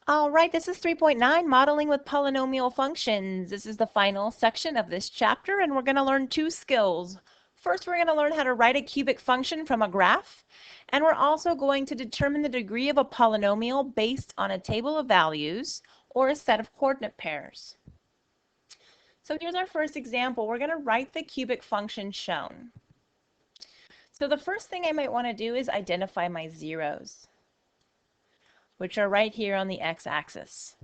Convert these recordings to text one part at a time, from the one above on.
All right, this is 3.9, Modeling with Polynomial Functions. This is the final section of this chapter, and we're going to learn two skills. First, we're going to learn how to write a cubic function from a graph, and we're also going to determine the degree of a polynomial based on a table of values or a set of coordinate pairs. So here's our first example. We're going to write the cubic function shown. So the first thing I might want to do is identify my zeros, which are right here on the x-axis.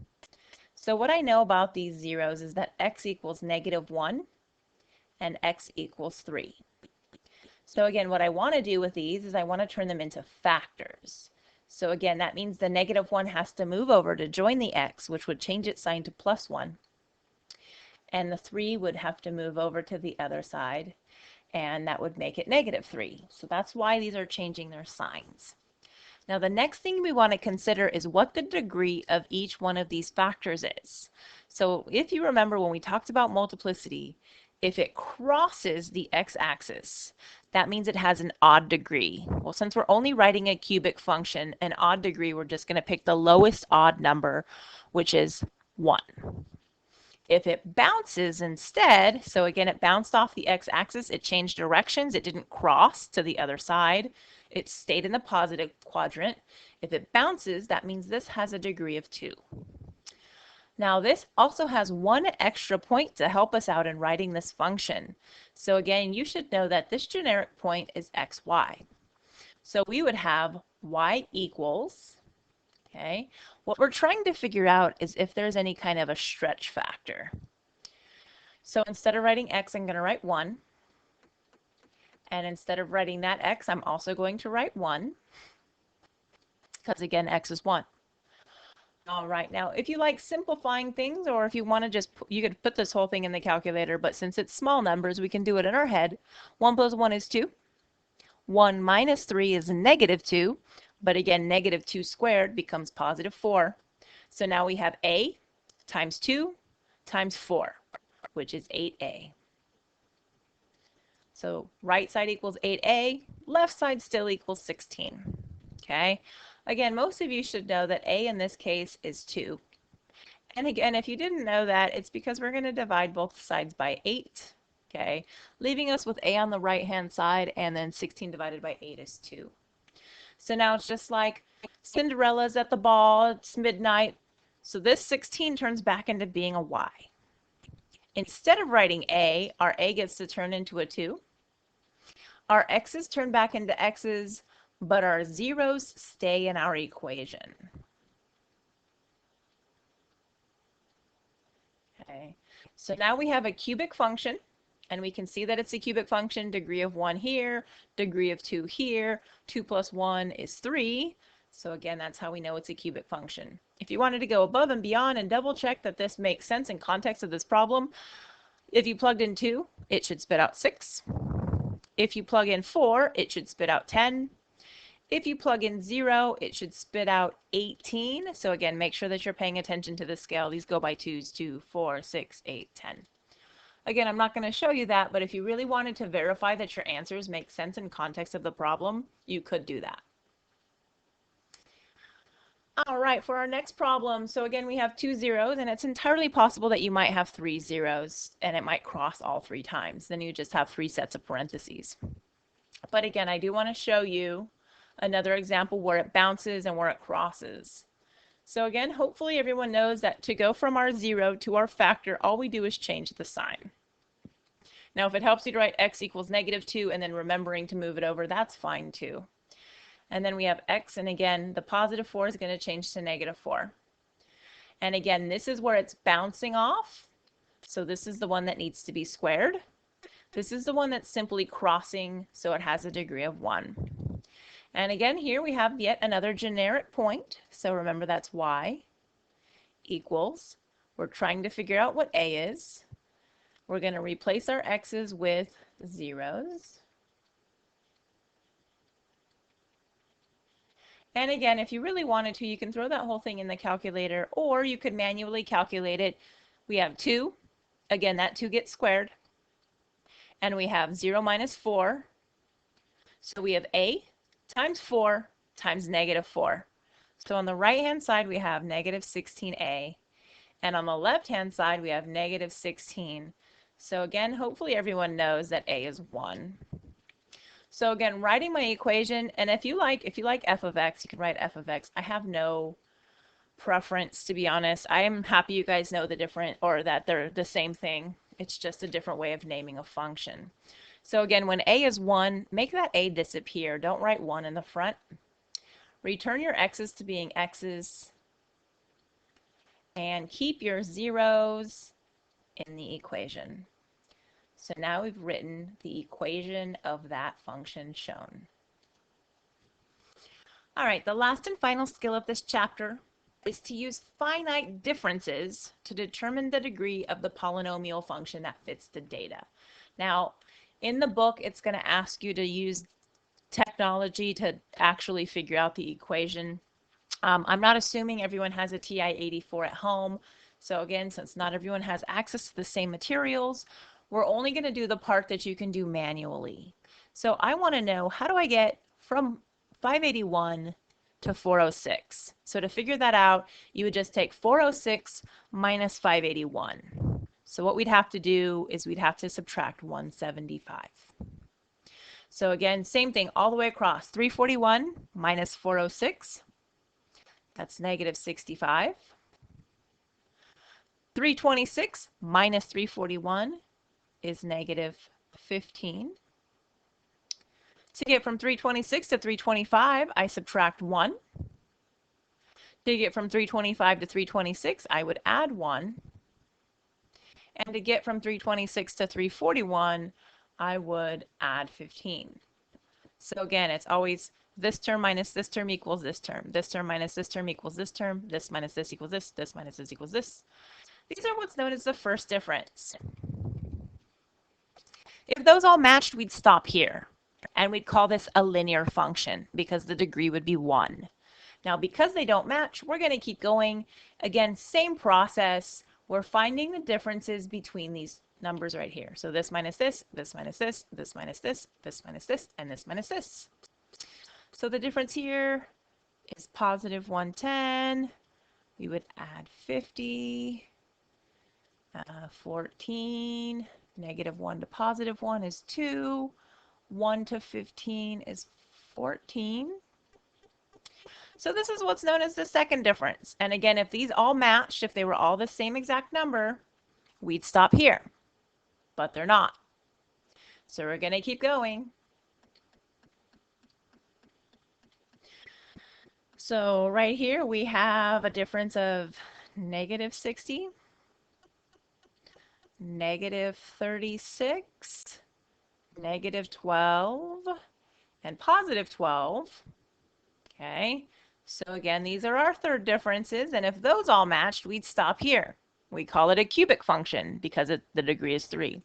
So what I know about these zeros is that x equals -1 and x equals 3. So again, what I want to do with these is I want to turn them into factors. So again, that means the -1 has to move over to join the x, which would change its sign to +1. And the 3 would have to move over to the other side, and that would make it -3. So that's why these are changing their signs. Now the next thing we want to consider is what the degree of each one of these factors is. So if you remember when we talked about multiplicity, if it crosses the x-axis, that means it has an odd degree. Well, since we're only writing a cubic function, an odd degree, we're just going to pick the lowest odd number, which is 1. If it bounces instead, so again, it bounced off the x-axis, it changed directions, it didn't cross to the other side, it stayed in the positive quadrant. If it bounces, that means this has a degree of 2. Now this also has one extra point to help us out in writing this function. So again, you should know that this generic point is xy. So we would have y equals, okay, what we're trying to figure out is if there's any kind of a stretch factor. So instead of writing x, I'm going to write 1. And instead of writing that x, I'm also going to write 1. Because again, x is 1. All right, now if you like simplifying things, or if you want to just, you could put this whole thing in the calculator, but since it's small numbers, we can do it in our head. 1 plus 1 is 2. 1 minus 3 is -2. But again, -2 squared becomes +4. So now we have a times 2 times 4, which is 8a. So right side equals 8a, left side still equals 16. Okay? Again, most of you should know that a in this case is 2. And again, if you didn't know that, it's because we're going to divide both sides by 8. Okay? Leaving us with a on the right-hand side, and then 16 divided by 8 is 2. So now it's just like Cinderella's at the ball, it's midnight. So this 16 turns back into being a y. Instead of writing a, our a gets to turn into a 2. Our x's turn back into x's, but our zeros stay in our equation. Okay, so now we have a cubic function. And we can see that it's a cubic function, degree of 1 here, degree of 2 here, 2 plus 1 is 3. So again, that's how we know it's a cubic function. If you wanted to go above and beyond and double check that this makes sense in context of this problem, if you plugged in 2, it should spit out 6. If you plug in 4, it should spit out 10. If you plug in 0, it should spit out 18. So again, make sure that you're paying attention to the scale. These go by 2s, 2, 4, 6, 8, 10. Again, I'm not going to show you that, but if you really wanted to verify that your answers make sense in context of the problem, you could do that. All right, for our next problem, so again, we have 2 zeros, and it's entirely possible that you might have 3 zeros, and it might cross all 3 times. Then you just have 3 sets of parentheses. But again, I do want to show you another example where it bounces and where it crosses. So again, hopefully everyone knows that to go from our 0 to our factor, all we do is change the sign. Now, if it helps you to write x equals -2 and then remembering to move it over, that's fine too. And then we have x, and again, the +4 is going to change to -4. And again, this is where it's bouncing off. So this is the one that needs to be squared. This is the one that's simply crossing, so it has a degree of 1. And again, here we have yet another generic point. So remember that's y equals, we're trying to figure out what a is. We're going to replace our x's with zeros. And again, if you really wanted to, you can throw that whole thing in the calculator, or you could manually calculate it. We have 2. Again, that 2 gets squared. And we have 0 minus 4. So we have a times 4 times -4. So on the right-hand side, we have negative 16a. And on the left-hand side, we have negative 16. So again, hopefully everyone knows that a is 1. So again, writing my equation, and if you like f of x, you can write f of x. I have no preference, to be honest. I am happy you guys know the different, or that they're the same thing. It's just a different way of naming a function. So again, when a is 1, make that a disappear. Don't write 1 in the front. Return your x's to being x's, and keep your zeros in the equation. So now we've written the equation of that function shown. All right, the last and final skill of this chapter is to use finite differences to determine the degree of the polynomial function that fits the data. Now, in the book, it's going to ask you to use technology to actually figure out the equation. I'm not assuming everyone has a TI-84 at home. So again, since not everyone has access to the same materials, we're only going to do the part that you can do manually. So I want to know, how do I get from 581 to 406? So to figure that out, you would just take 406 minus 581. So what we'd have to do is we'd have to subtract 175. So again, same thing all the way across. 341 minus 406. That's negative 65. 326 minus 341 is negative 15. To get from 326 to 325, I subtract 1. To get from 325 to 326, I would add 1. And to get from 326 to 341, I would add 15. So again, it's always this term minus this term equals this term. This term minus this term equals this term. This minus this equals this. This minus this equals this. These are what's known as the first difference. If those all matched, we'd stop here. And we'd call this a linear function because the degree would be 1. Now, because they don't match, we're going to keep going. Again, same process. We're finding the differences between these numbers right here. So this minus this, this minus this, this minus this, this minus this, and this minus this. So the difference here is positive 110. We would add 50, 14, negative 1 to positive 1 is 2, 1 to 15 is 14. So this is what's known as the second difference. And again, if these all matched, if they were all the same exact number, we'd stop here. But they're not. So we're going to keep going. So right here we have a difference of negative 60, negative 36, negative 12, and positive 12. Okay, so again, these are our third differences, and if those all matched, we'd stop here. We call it a cubic function because the degree is 3.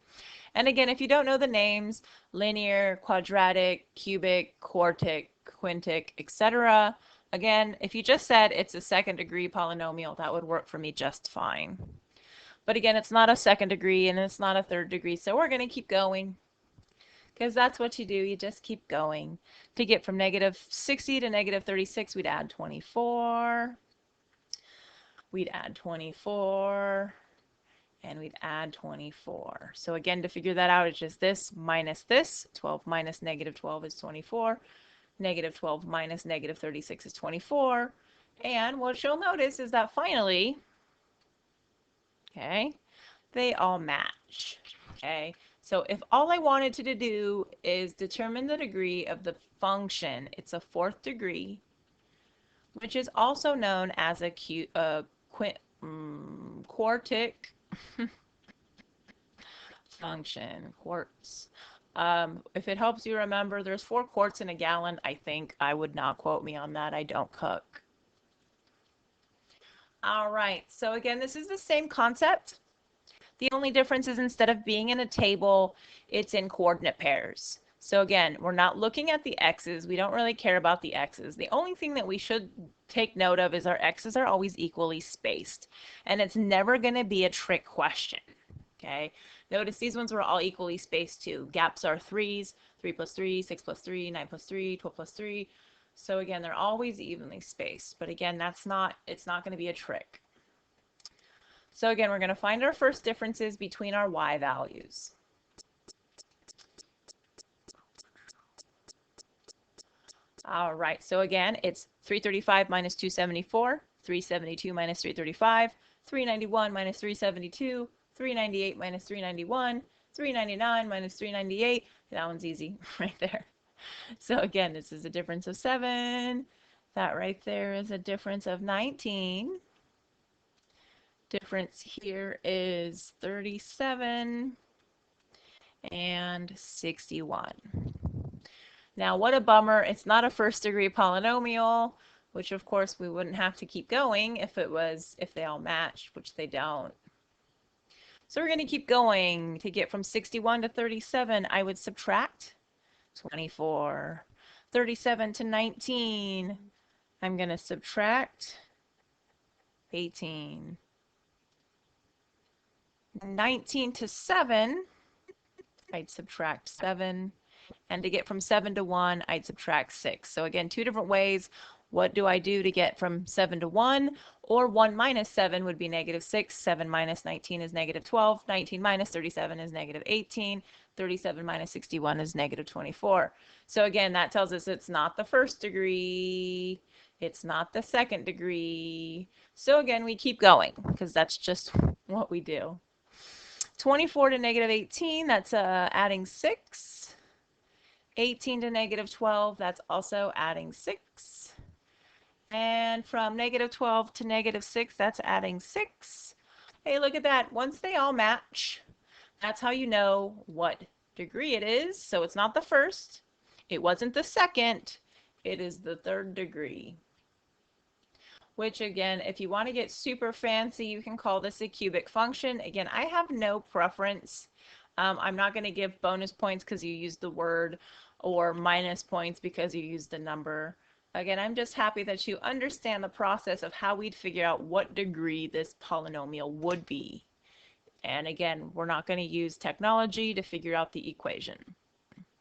And again, if you don't know the names, linear, quadratic, cubic, quartic, quintic, etc. Again, if you just said it's a second degree polynomial, that would work for me just fine. But again, it's not a second degree and it's not a third degree, so we're going to keep going. Because that's what you do, you just keep going. To get from negative 60 to negative 36, we'd add 24. We'd add 24. And we'd add 24. So again, to figure that out, it's just this minus this. 12 minus negative 12 is 24. Negative 12 minus negative 36 is 24. And what you'll notice is that finally, okay, they all match. Okay, so if all I wanted to do is determine the degree of the function, it's a fourth degree, which is also known as a quartic function, quarts. If it helps you remember, there's 4 quarts in a gallon, I think. I would not quote me on that. I don't cook. All right, so again, this is the same concept. The only difference is instead of being in a table, it's in coordinate pairs. So again, we're not looking at the x's. We don't really care about the x's. The only thing that we should take note of is our x's are always equally spaced. And it's never going to be a trick question. Okay, notice these ones were all equally spaced too. Gaps are 3s, 3 plus 3, 6 plus 3, 9 plus 3, 12 plus 3. So again, they're always evenly spaced, but again, it's not going to be a trick. So again, we're going to find our first differences between our y values. All right, so again, it's 335 minus 274, 372 minus 335, 391 minus 372, 398 minus 391, 399 minus 398. That one's easy right there. So again, this is a difference of 7. That right there is a difference of 19. Difference here is 37 and 61. Now, what a bummer. It's not a first degree polynomial, which of course we wouldn't have to keep going if they all matched, which they don't. So we're going to keep going. To get from 61 to 37, I would subtract 24. 37 to 19, I'm going to subtract 18. 19 to 7, I'd subtract 7. And to get from 7 to 1, I'd subtract 6. So again, two different ways. What do I do to get from 7 to 1? Or 1 minus 7 would be negative 6. 7 minus 19 is negative 12. 19 minus 37 is negative 18. 37 minus 61 is negative 24. So again, that tells us it's not the first degree. It's not the second degree. So again, we keep going because that's just what we do. 24 to negative 18, that's adding 6. 18 to negative 12, that's also adding 6. And from negative 12 to negative 6, that's adding 6. Hey, look at that. Once they all match, that's how you know what degree it is. So it's not the first. It wasn't the second. It is the third degree. Which again, if you want to get super fancy, you can call this a cubic function. Again, I have no preference. I'm not going to give bonus points because you used the word, or minus points because you used the number. Again, I'm just happy that you understand the process of how we'd figure out what degree this polynomial would be. And again, we're not going to use technology to figure out the equation.